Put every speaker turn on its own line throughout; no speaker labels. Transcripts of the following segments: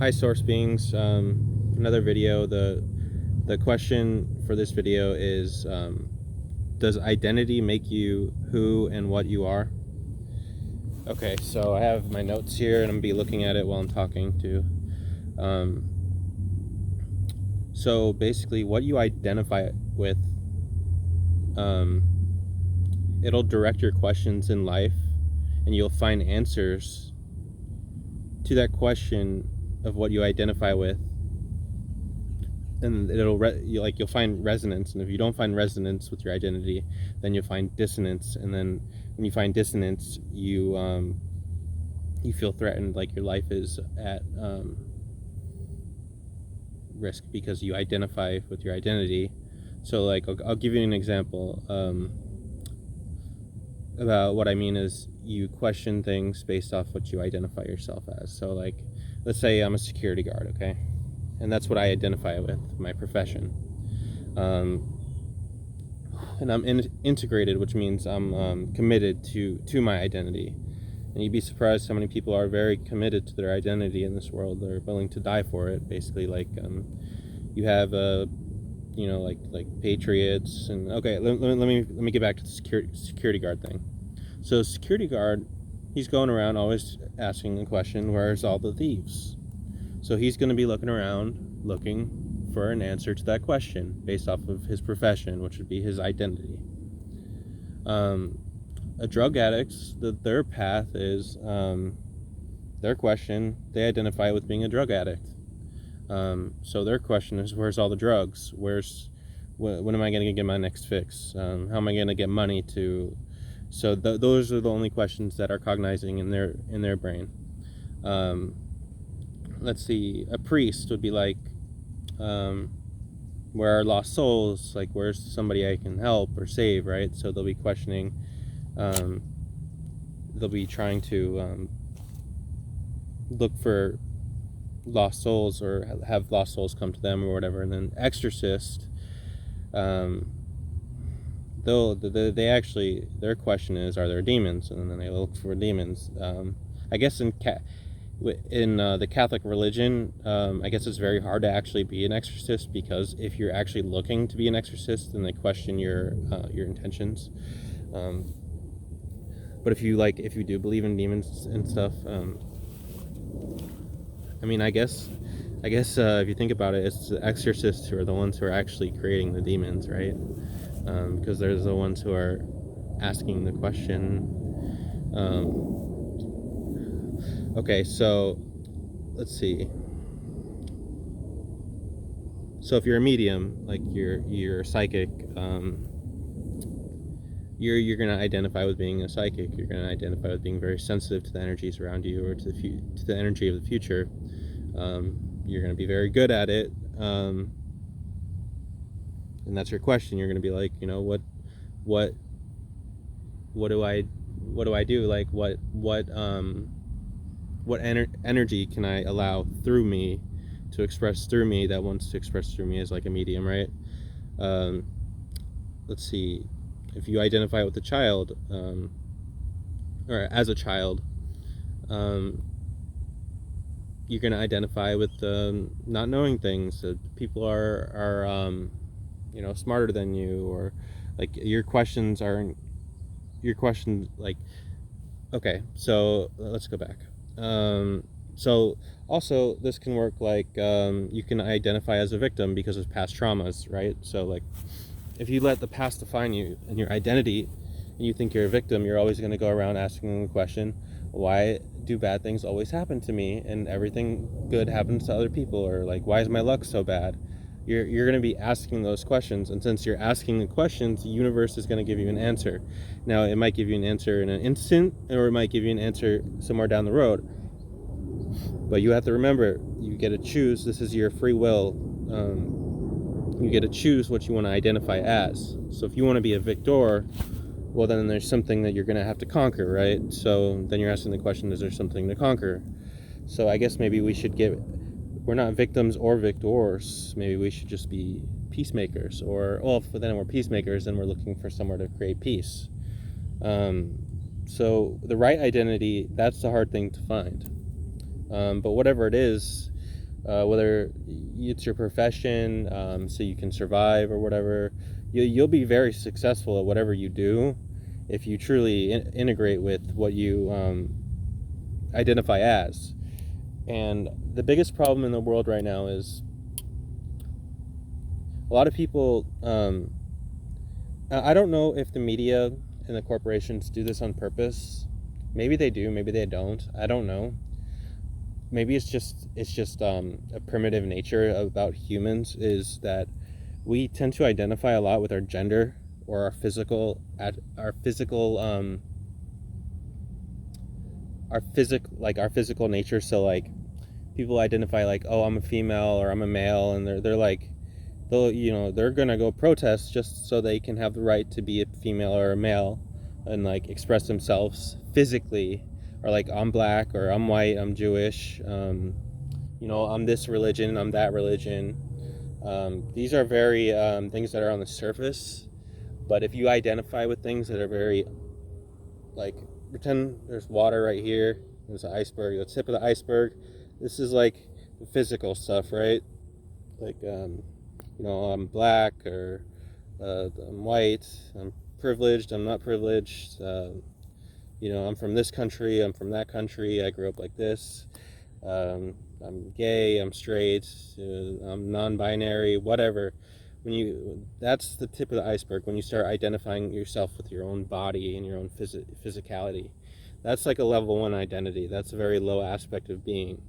Hi, source beings. Another video. The question for this video is, does identity make you who and what you are? Okay, so I have my notes here, and I'm gonna be looking at it while I'm talking too. So basically, what you identify with, it'll direct your questions in life, and you'll find answers to that question of what you identify with, and you'll find resonance. And if you don't find resonance with your identity, then you'll find dissonance. And then when you find dissonance, you feel threatened, like your life is at risk because you identify with your identity. So like I'll give you an example about what I mean is you question things based off what you identify yourself as. So like, let's say I'm a security guard, okay? And that's what I identify with, my profession. And I'm integrated, which means I'm committed to my identity. And you'd be surprised how many people are very committed to their identity in this world. They're willing to die for it. Basically, like you have like patriots. And okay, let me get back to the security guard thing. So security guard, he's going around always asking the question, where's all the thieves? So he's going to be looking around, looking for an answer to that question based off of his profession, which would be his identity. A drug addict's, their path is their question, they identify with being a drug addict. So their question is, where's all the drugs? When am I going to get my next fix? How am I going to get money to? So those are the only questions that are cognizing in their brain. Let's see, a priest would be like, where are lost souls? Like, where's somebody I can help or save, right? So they'll be questioning, they'll be trying to look for lost souls or have lost souls come to them or whatever. And then exorcist, they actually, their question is, are there demons? And then they look for demons. I guess in the Catholic religion, I guess it's very hard to actually be an exorcist, because if you're actually looking to be an exorcist, then they question your intentions. But if you do believe in demons and stuff, I mean, I guess if you think about it, it's the exorcists who are the ones who are actually creating the demons, right? Because they're the ones who are asking the question. Okay, so let's see. So if you're a medium, like you're psychic, you're going to identify with being a psychic. You're going to identify with being very sensitive to the energies around you, or to the energy of the future. You're going to be very good at it, and that's your question. You're going to be like, what do I do? Like, what energy can I allow through me to express through me, that wants to express through me as like a medium, right? Let's see, if you identify with a child, or as a child, you're going to identify with not knowing things. People are smarter than you, or like your questions, like, okay, so let's go back. So also this can work like, you can identify as a victim because of past traumas, right? So like, if you let the past define you and your identity, and you think you're a victim, you're always going to go around asking the question, why do bad things always happen to me and everything good happens to other people? Or like, why is my luck so bad? You're going to be asking those questions, and since you're asking the questions, the universe is going to give you an answer. Now, it might give you an answer in an instant, or it might give you an answer somewhere down the road. But you have to remember, you get to choose. This is your free will. You get to choose what you want to identify as. So if you want to be a victor, well, then there's something that you're going to have to conquer, right? So then you're asking the question, is there something to conquer? So I guess maybe we should we're not victims or victors. Maybe we should just be peacemakers. But then we're peacemakers, and we're looking for somewhere to create peace. So the right identity, that's the hard thing to find. But whatever it is, whether it's your profession, so you can survive or whatever. You'll be very successful at whatever you do if you truly integrate with what you identify as. And the biggest problem in the world right now is a lot of people. I don't know if the media and the corporations do this on purpose. Maybe they do, maybe they don't. I don't know. Maybe it's just a primitive nature about humans, is that we tend to identify a lot with our gender or our physical nature. So like people identify like, oh, I'm a female or I'm a male, and they're like, they're gonna go protest just so they can have the right to be a female or a male and like express themselves physically, or like I'm black or I'm white, I'm Jewish, I'm this religion, I'm that religion. These are very things that are on the surface, but if you identify with things that are very, like, pretend there's water right here, there's an iceberg, the tip of the iceberg, this is like the physical stuff, right? Like I'm black, or I'm white, I'm privileged, I'm not privileged, I'm from this country, I'm from that country, I grew up like this, I'm gay, I'm straight, I'm non-binary, whatever. That's the tip of the iceberg. When you start identifying yourself with your own body and your own physicality, that's like a level 1 identity. That's a very low aspect of being,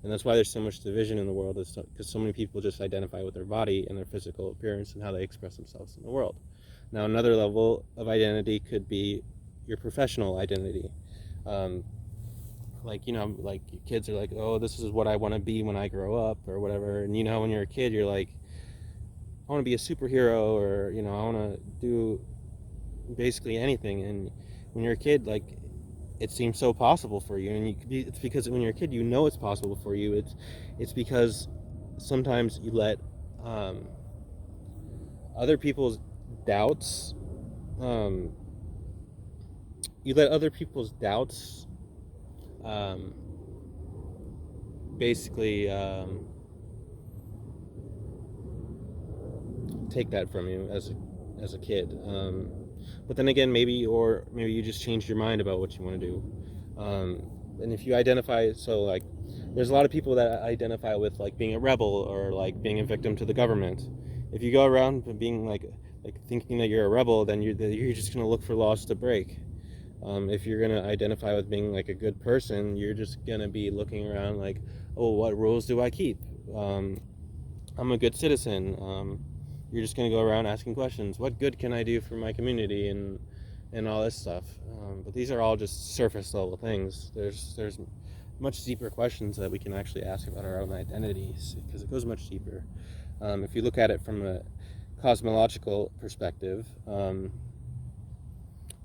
and that's why there's so much division in the world, is because so many people just identify with their body and their physical appearance and how they express themselves in the world. Now, another level of identity could be your professional identity. Like kids are like, oh, this is what I want to be when I grow up, or whatever. And when you're a kid, you're like, I want to be a superhero, or I want to do basically anything. And when you're a kid, like, it seems so possible for you, and it's because when you're a kid, it's possible for you. It's because sometimes you let other people's doubts um, um, basically take that from you as a kid. But then again, maybe you just changed your mind about what you want to do. And if you identify, so like, there's a lot of people that identify with like being a rebel, or like being a victim to the government. If you go around being like thinking that you're a rebel, then you're just gonna look for laws to break. If you're gonna identify with being like a good person, you're just gonna be looking around like, oh, what rules do I keep? I'm a good citizen. You're just gonna go around asking questions. What good can I do for my community, and all this stuff? But these are all just surface level things. There's much deeper questions that we can actually ask about our own identities, because it goes much deeper. If you look at it from a cosmological perspective,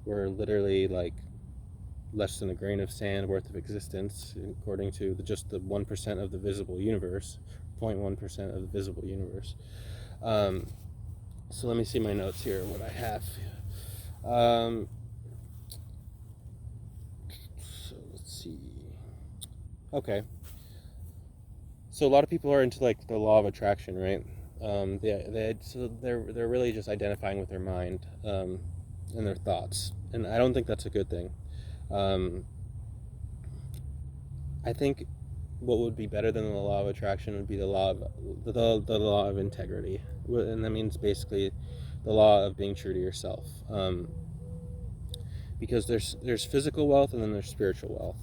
we're literally like less than a grain of sand worth of existence, according to just the 1% of the visible universe, 0.1% of the visible universe. So let me see my notes here, what I have. So let's see. Okay. So a lot of people are into like the law of attraction, right? They're really just identifying with their mind and their thoughts, and I don't think that's a good thing. I think what would be better than the law of attraction would be the law of integrity, and that means basically the law of being true to yourself. Because there's physical wealth, and then there's spiritual wealth.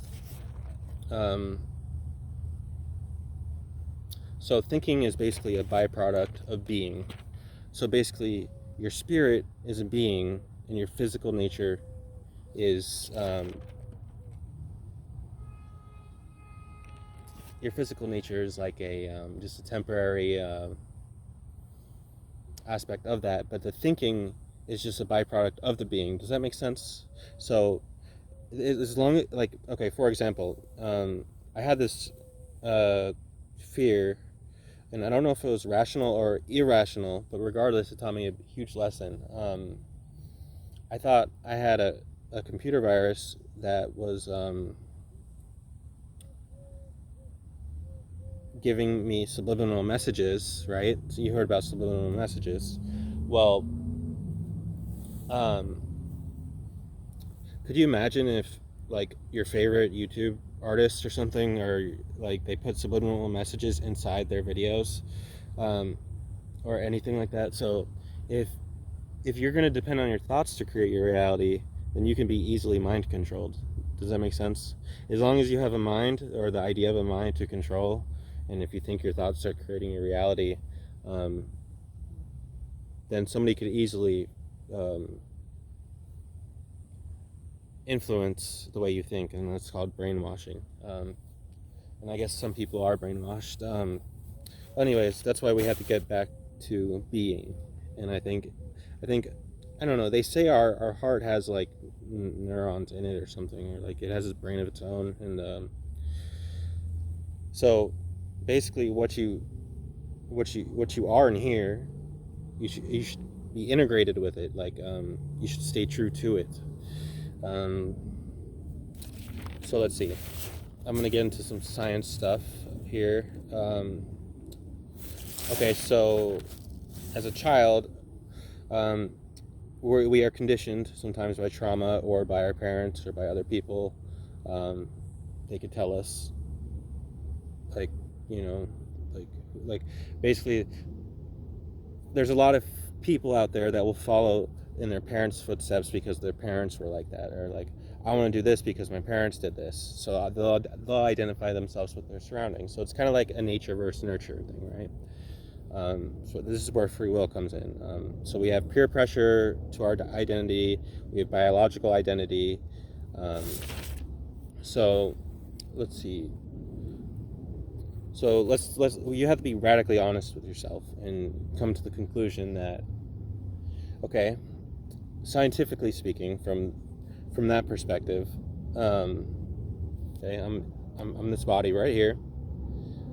So thinking is basically a byproduct of being. So basically, your spirit is a being, and your physical nature is like just a temporary aspect of that. But the thinking is just a byproduct of the being. Does that make sense? So as long as, like, okay, for example, I had this fear, and I don't know if it was rational or irrational, but regardless, it taught me a huge lesson. I thought I had a computer virus that was giving me subliminal messages, right? So you heard about subliminal messages. Well, could you imagine if like your favorite YouTube artist or something, or like they put subliminal messages inside their videos, um, or anything like that? So if you're going to depend on your thoughts to create your reality, then you can be easily mind controlled. Does that make sense? As long as you have a mind, or the idea of a mind to control, and if you think your thoughts are creating your reality, um, then somebody could easily influence the way you think, and that's called brainwashing. And I guess some people are brainwashed. Anyways, that's why we have to get back to being. And I think, I don't know. They say our heart has like neurons in it or something, or like it has a brain of its own, and so basically, what you are in here, you should be integrated with it. Like you should stay true to it. So let's see. I'm gonna get into some science stuff here. Okay, so as a child, we are conditioned sometimes by trauma or by our parents or by other people. They could tell us, like, like basically, there's a lot of people out there that will follow in their parents' footsteps because their parents were like that, or like, I want to do this because my parents did this. So they'll identify themselves with their surroundings. So it's kind of like a nature versus nurture thing, right? So this is where free will comes in. So we have peer pressure to our identity. We have biological identity. So let's see. So let's you have to be radically honest with yourself and come to the conclusion that, okay, scientifically speaking, from that perspective, okay, I'm this body right here.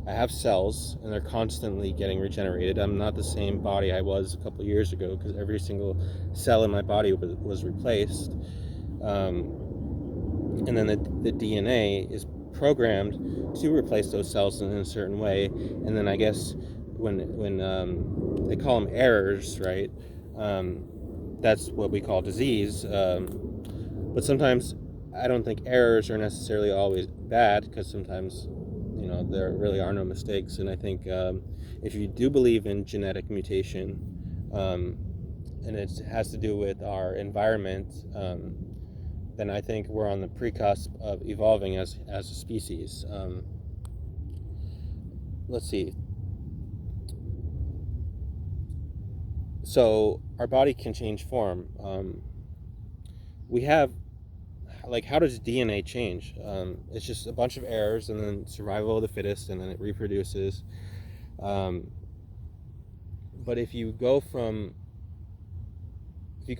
I have cells, and they're constantly getting regenerated. I'm not the same body I was a couple years ago, because every single cell in my body was replaced. And then the DNA is programmed to replace those cells in a certain way. And then I guess when they call them errors, right? That's what we call disease. But sometimes I don't think errors are necessarily always bad, because sometimes, there really are no mistakes. And I think if you do believe in genetic mutation, and it has to do with our environment, then I think we're on the precusp of evolving as a species. Let's see. So our body can change form. We have, like, how does DNA change? It's just a bunch of errors, and then survival of the fittest, and then it reproduces. But if you go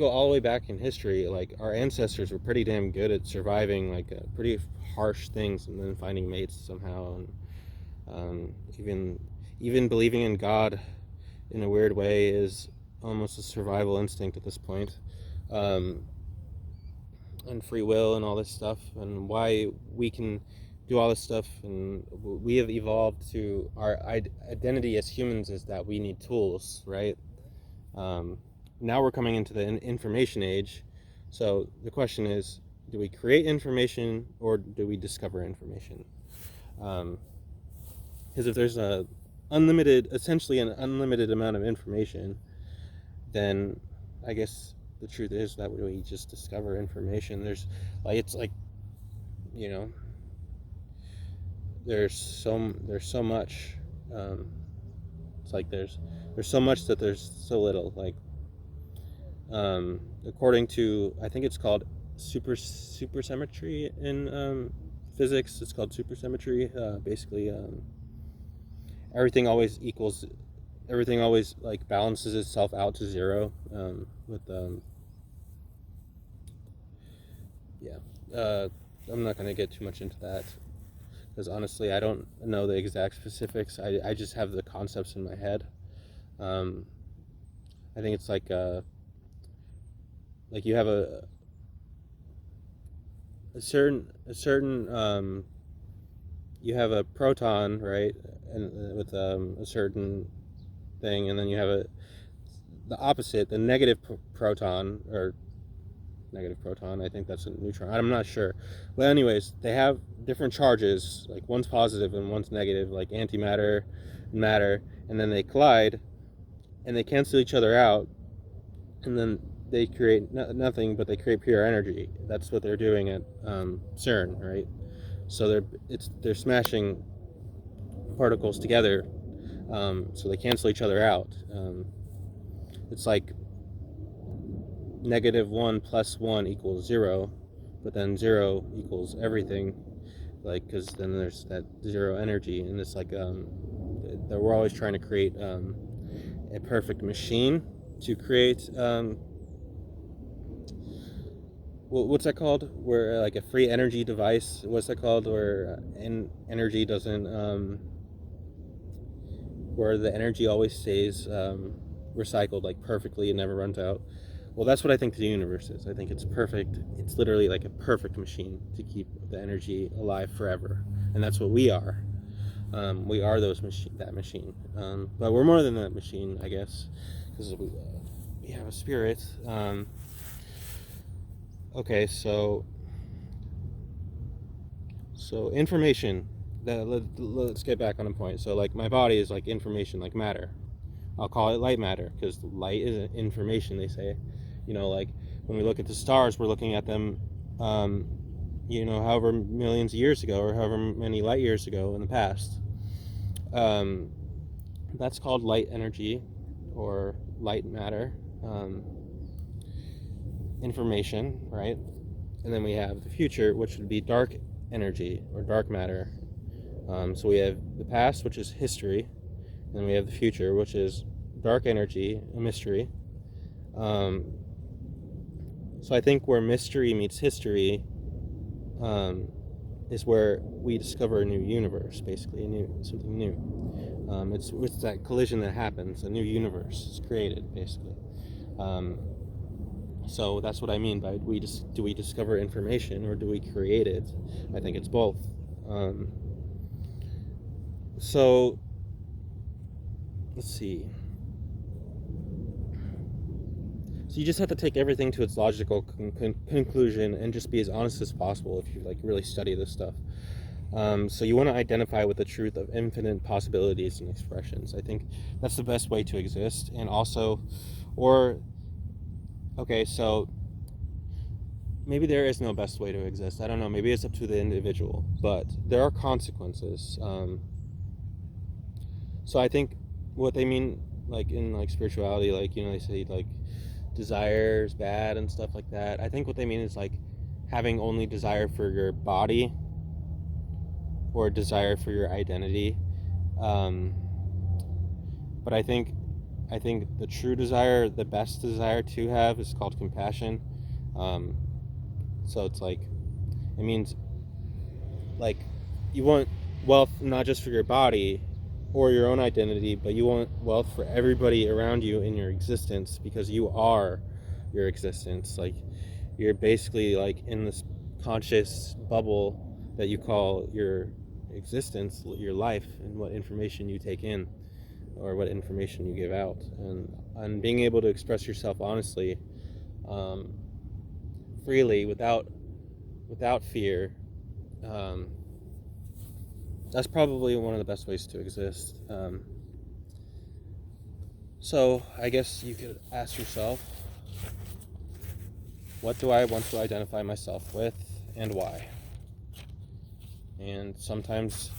all the way back in history, like, our ancestors were pretty damn good at surviving like pretty harsh things, and then finding mates somehow, and even believing in God in a weird way is almost a survival instinct at this point. And free will and all this stuff, and why we can do all this stuff, and we have evolved to our identity as humans is that we need tools, right? Now we're coming into the information age. So the question is, do we create information, or do we discover information? Because if there's essentially an unlimited amount of information, then I guess the truth is that we just discover information. There's there's so much. It's like there's so much that there's so little. Like, according to, I think it's called supersymmetry in physics. It's called supersymmetry. Basically, everything always like balances itself out to zero. I'm not going to get too much into that, because honestly I don't know the exact specifics. I just have the concepts in my head. I think it's like you have a certain you have a proton, right, and with a certain thing, and then you have the opposite, the negative proton, or negative proton. I think that's a neutron. I'm not sure. But anyways, they have different charges. Like one's positive and one's negative, like antimatter and matter, and then they collide and they cancel each other out, and then they create nothing, but they create pure energy. That's what they're doing at CERN, right? So they're smashing particles together, so they cancel each other out. It's like -1 + 1 = 0, but then 0 equals everything, like, because then there's that zero energy, and it's like we're always trying to create a perfect machine to create what's that called? Where like a free energy device. What's that called? Where energy doesn't where the energy always stays recycled like perfectly and never runs out. Well, that's what I think the universe is. I think it's perfect. It's literally like a perfect machine to keep the energy alive forever, and that's what we are. We are that machine, but we're more than that machine, I guess, because we have a spirit. Okay, so information. Let's get back on a point. So like my body is like information, like matter. I'll call it light matter because light is information, they say. Like when we look at the stars, we're looking at them, however millions of years ago or however many light years ago in the past. That's called light energy or light matter, information, right? And then we have the future, which would be dark energy or dark matter. So we have the past, which is history, and then we have the future, which is dark energy, a mystery. So I think where mystery meets history is where we discover a new universe, basically, something new. It's that collision that happens, a new universe is created, basically. So that's what I mean by do we discover information or do we create it? I think it's both. So let's see. So you just have to take everything to its logical conclusion and just be as honest as possible if you like really study this stuff. So you want to identify with the truth of infinite possibilities and expressions. I think that's the best way to exist. And also, okay, so maybe there is no best way to exist. I don't know. Maybe it's up to the individual, but there are consequences. So I think what they mean, like in like spirituality, like they say like desire is bad and stuff like that. I think what they mean is like having only desire for your body or desire for your identity. But I think the true desire, the best desire to have, is called compassion. So it's like, it means like you want wealth not just for your body or your own identity, but you want wealth for everybody around you in your existence, because you are your existence. Like you're basically like in this conscious bubble that you call your existence, your life, and what information you take in or what information you give out, and being able to express yourself honestly, freely, without fear. That's probably one of the best ways to exist. So I guess you could ask yourself, what do I want to identify myself with and why? And sometimes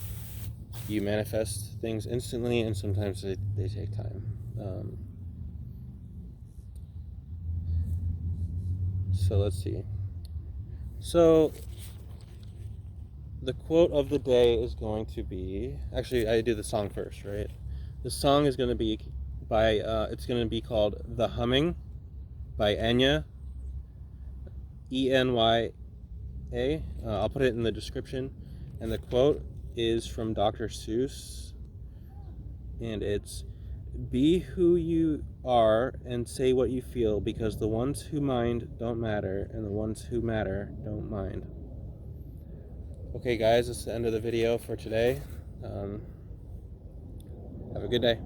you manifest things instantly, and sometimes they take time. So let's see. So the quote of the day is going to be, actually I do the song first, right? The song is going to be it's going to be called The Humming by Enya, Enya. I'll put it in the description. And the quote is from Dr. Seuss, and it's, "Be who you are and say what you feel, because the ones who mind don't matter, and the ones who matter don't mind." Okay, guys, that's the end of the video for today. Have a good day.